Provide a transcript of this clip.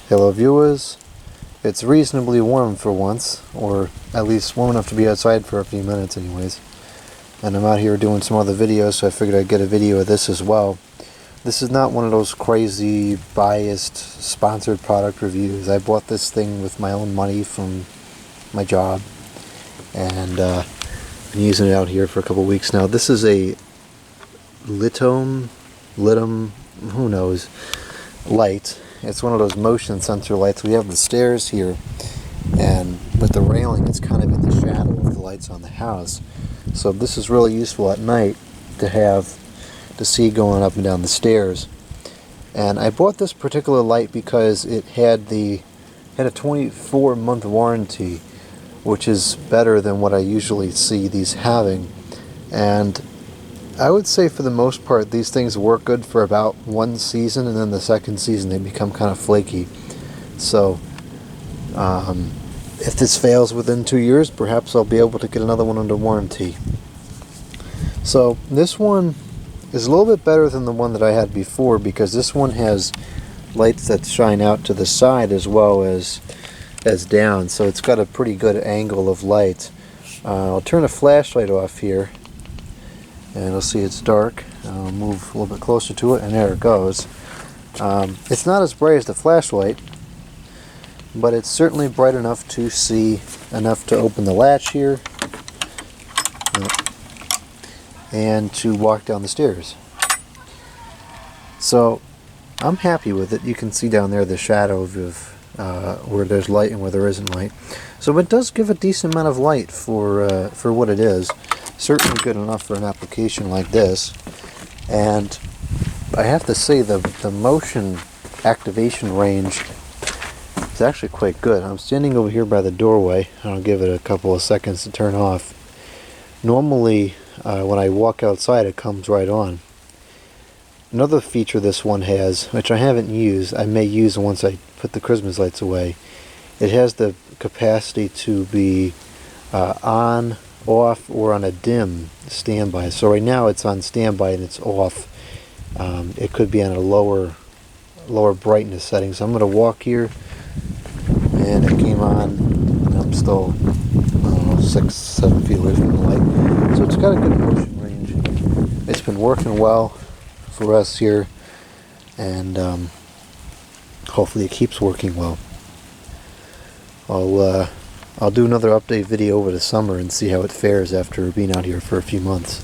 Hello viewers, it's reasonably warm for once, or at least warm enough to be outside for a few minutes anyways. And I'm out here doing some other videos, so I figured I'd get a video of this as well. This is not one of those crazy, biased, sponsored product reviews. I bought this thing with my own money from my job, and been using it out here for a couple weeks now. This is a Litom, who knows, light. It's one of those motion sensor lights. We have the stairs here, and with the railing it's kind of in the shadow of the lights on the house. So this is really useful at night to see going up and down the stairs. And I bought this particular light because it had a 24-month warranty, which is better than what I usually see these having. And I would say for the most part these things work good for about one season, and then the second season they become kind of flaky. So if this fails within 2 years, perhaps I'll be able to get another one under warranty. So this one is a little bit better than the one that I had before, because this one has lights that shine out to the side as well as down, so it's got a pretty good angle of light. I'll turn the flashlight off here, and you'll see it's dark. I'll move a little bit closer to it, and there it goes. It's not as bright as the flashlight, but it's certainly bright enough to see enough to open the latch here and to walk down the stairs. So I'm happy with it. You can see down there the shadow of where there's light and where there isn't light. So it does give a decent amount of light for what it is. Certainly good enough for an application like this. And I have to say the motion activation range is actually quite good. I'm standing over here by the doorway, and I'll give it a couple of seconds to turn off. Normally when I walk outside it comes right on. Another feature this one has, which I haven't used, I may use once I put the Christmas lights away, it has the capacity to be on, off, or on a dim standby. So right now it's on standby and it's off. It could be on a lower brightness setting. So I'm going to walk here, and it came on, and I'm still 6-7 feet away from the light. So it's got a good motion range. It's been working well for us here, and hopefully it keeps working well. I'll do another update video over the summer and see how it fares after being out here for a few months.